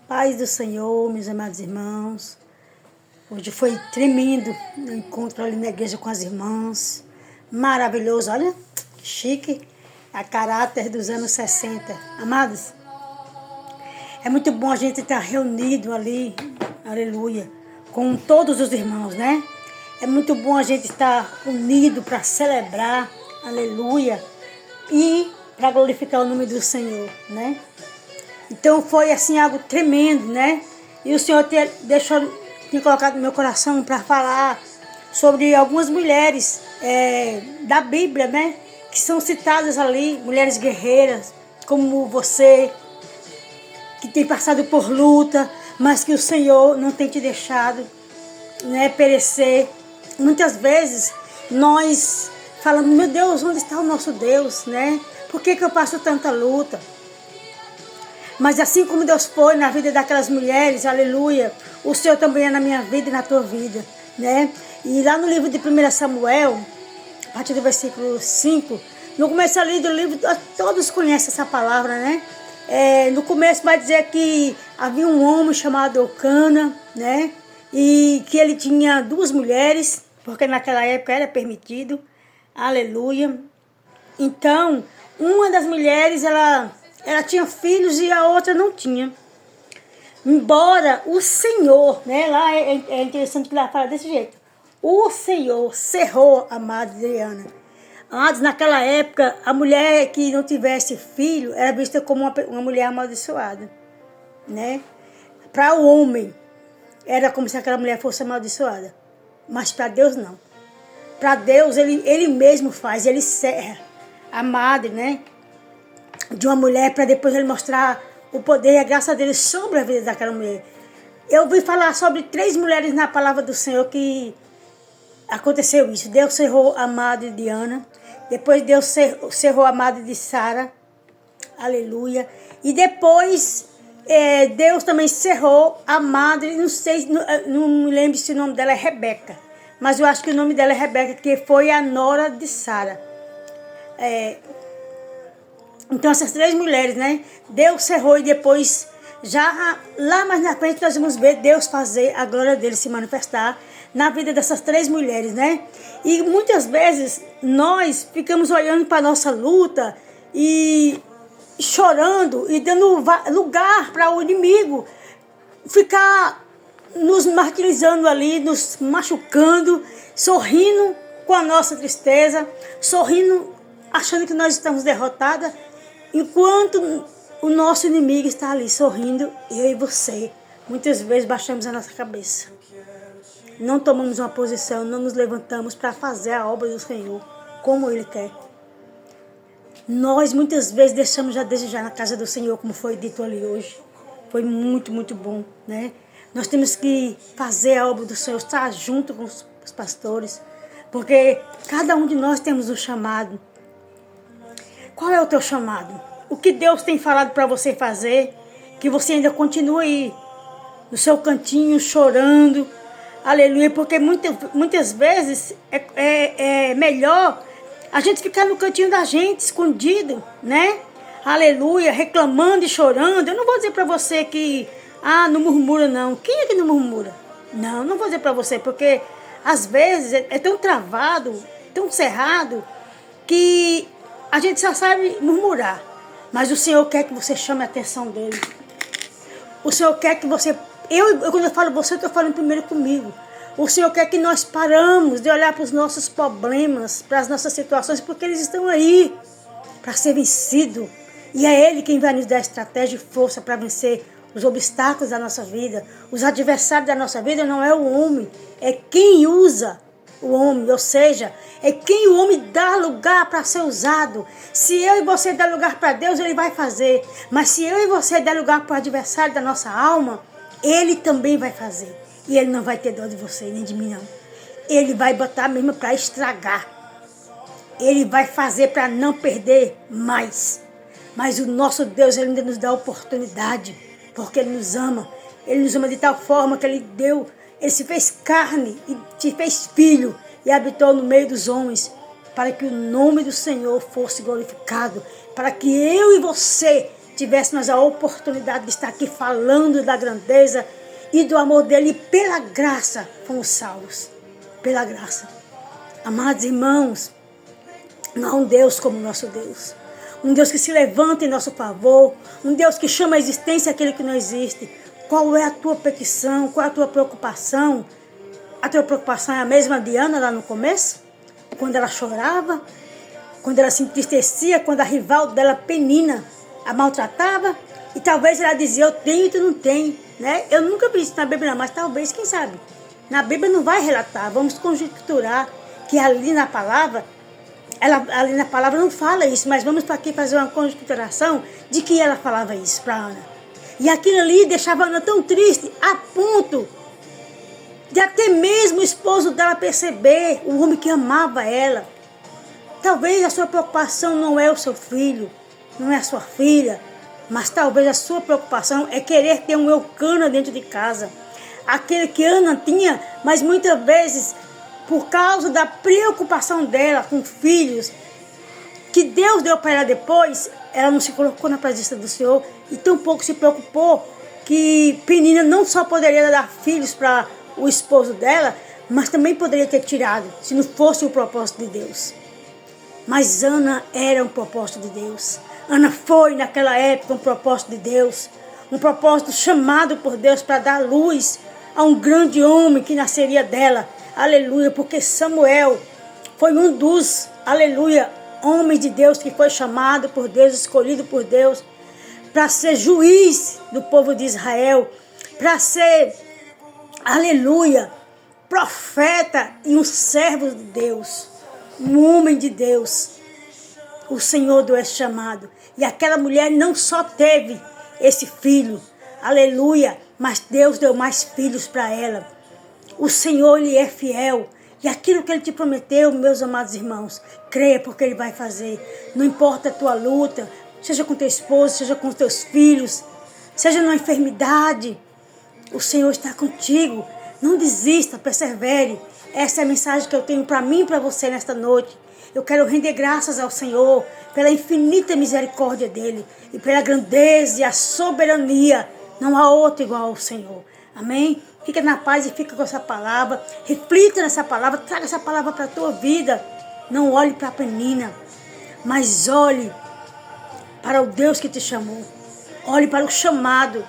Paz do Senhor, meus amados irmãos. Hoje foi tremendo o encontro ali na igreja com as irmãs. Maravilhoso, olha, que chique. A caráter dos anos 60. Amados, é muito bom a gente estar reunido ali, aleluia, com todos os irmãos, né? É muito bom a gente estar unido para celebrar, aleluia, e para glorificar o nome do Senhor, né? Então foi assim algo tremendo, né? E o Senhor tinha colocado no meu coração para falar sobre algumas mulheres da Bíblia, né? Que são citadas ali, mulheres guerreiras, como você, que tem passado por luta, mas que o Senhor não tem te deixado, né, perecer. Muitas vezes nós falamos, meu Deus, onde está o nosso Deus, né? Por que eu passo tanta luta? Mas assim como Deus foi na vida daquelas mulheres, aleluia, o Senhor também é na minha vida e na tua vida, né? E lá no livro de 1 Samuel, a partir do versículo 5, no começo ali do livro, todos conhecem essa palavra, né? No começo vai dizer que havia um homem chamado Eucana, né? E que ele tinha 2 mulheres, porque naquela época era permitido, aleluia. Então, uma das mulheres, ela tinha filhos e a outra não tinha. Embora o Senhor, né, lá é interessante que lá fala desse jeito. O Senhor cerrou a amada Adriana. Antes, naquela época, a mulher que não tivesse filho era vista como uma mulher amaldiçoada, né? Para o homem, era como se aquela mulher fosse amaldiçoada. Mas para Deus, não. Para Deus, ele mesmo faz, ele serra a madre, né, de uma mulher, para depois ele mostrar o poder e a graça dele sobre a vida daquela mulher. Eu ouvi falar sobre 3 mulheres na palavra do Senhor que aconteceu isso. Deus cerrou a madre de Ana, depois Deus cerrou a madre de Sara, aleluia, e depois Deus também cerrou a madre, não sei, não me lembro se o nome dela é Rebeca, mas eu acho que o nome dela é Rebeca, que foi a nora de Sara. Então essas 3 mulheres, né? Deus cerrou e depois, já lá mais na frente, nós vamos ver Deus fazer a glória dele se manifestar na vida dessas 3 mulheres, né? E muitas vezes nós ficamos olhando para a nossa luta e chorando e dando lugar para o inimigo ficar nos martirizando ali, nos machucando, sorrindo com a nossa tristeza, sorrindo achando que nós estamos derrotadas, enquanto o nosso inimigo está ali sorrindo, eu e você. Muitas vezes baixamos a nossa cabeça. Não tomamos uma posição, não nos levantamos para fazer a obra do Senhor como Ele quer. Nós muitas vezes deixamos a desejar na casa do Senhor, como foi dito ali hoje. Foi muito, muito bom, né? Nós temos que fazer a obra do Senhor, estar junto com os pastores, porque cada um de nós temos um chamado. Qual é o teu chamado? O que Deus tem falado para você fazer? Que você ainda continue no seu cantinho chorando. Aleluia. Porque muitas vezes é melhor a gente ficar no cantinho da gente, escondido, né? Aleluia. Reclamando e chorando. Eu não vou dizer para você que não murmura não. Quem é que não murmura? Não vou dizer para você, porque às vezes é tão travado, tão cerrado, que a gente só sabe murmurar, mas o Senhor quer que você chame a atenção dele. O Senhor quer que você... quando eu falo você, eu estou falando primeiro comigo. O Senhor quer que nós paramos de olhar para os nossos problemas, para as nossas situações, porque eles estão aí para ser vencido. E é Ele quem vai nos dar estratégia e força para vencer os obstáculos da nossa vida. Os adversários da nossa vida não é o homem, é quem usa o homem, ou seja, é quem o homem dá lugar para ser usado. Se eu e você der lugar para Deus, Ele vai fazer. Mas se eu e você der lugar para o adversário da nossa alma, Ele também vai fazer. E Ele não vai ter dó de você, nem de mim não. Ele vai botar mesmo para estragar. Ele vai fazer para não perder mais. Mas o nosso Deus, Ele ainda nos dá oportunidade, porque Ele nos ama. Ele nos ama de tal forma que Ele se fez carne e te fez filho e habitou no meio dos homens, para que o nome do Senhor fosse glorificado, para que eu e você tivéssemos a oportunidade de estar aqui falando da grandeza e do amor dele, e pela graça fomos salvos. Pela graça. Amados irmãos, não há um Deus como o nosso Deus. Um Deus que se levanta em nosso favor. Um Deus que chama a existência aquele que não existe. Qual é a tua petição? Qual é a tua preocupação? A tua preocupação é a mesma de Ana lá no começo? Quando ela chorava? Quando ela se entristecia? Quando a rival dela, Penina, a maltratava? E talvez ela dizia, eu tenho e tu não tem, né? Eu nunca vi isso na Bíblia, mas talvez, quem sabe? Na Bíblia não vai relatar, vamos conjecturar que ali na palavra, ali na palavra não fala isso, mas vamos aqui fazer uma conjecturação de que ela falava isso para Ana. E aquilo ali deixava a Ana tão triste, a ponto de até mesmo o esposo dela perceber, o homem que amava ela. Talvez a sua preocupação não é o seu filho, não é a sua filha, mas talvez a sua preocupação é querer ter um Eucana dentro de casa. Aquele que Ana tinha, mas muitas vezes, por causa da preocupação dela com filhos, que Deus deu para ela depois, ela não se colocou na presença do Senhor e tampouco se preocupou que Penina não só poderia dar filhos para o esposo dela, mas também poderia ter tirado, se não fosse o propósito de Deus. Mas Ana era um propósito de Deus. Ana foi naquela época um propósito de Deus, um propósito chamado por Deus para dar luz a um grande homem que nasceria dela. Aleluia, porque Samuel foi um dos, aleluia, homens de Deus que foi chamado por Deus, escolhido por Deus, para ser juiz do povo de Israel, para ser, aleluia, profeta e um servo de Deus, um homem de Deus. O Senhor deu esse chamado. E aquela mulher não só teve esse filho, aleluia, mas Deus deu mais filhos para ela. O Senhor lhe é fiel. E aquilo que Ele te prometeu, meus amados irmãos, creia porque Ele vai fazer. Não importa a tua luta, seja com teu esposo, seja com teus filhos, seja numa enfermidade, o Senhor está contigo. Não desista, persevere. Essa é a mensagem que eu tenho para mim e para você nesta noite. Eu quero render graças ao Senhor pela infinita misericórdia dEle e pela grandeza e a soberania. Não há outro igual ao Senhor. Amém? Fica na paz e fica com essa palavra. Reflita nessa palavra, traga essa palavra para a tua vida. Não olhe para a Penina, mas olhe para o Deus que te chamou. Olhe para o chamado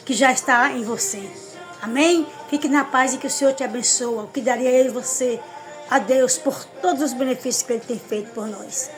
que já está em você. Amém? Fique na paz e que o Senhor te abençoe. O que daria eu e você a Deus por todos os benefícios que Ele tem feito por nós.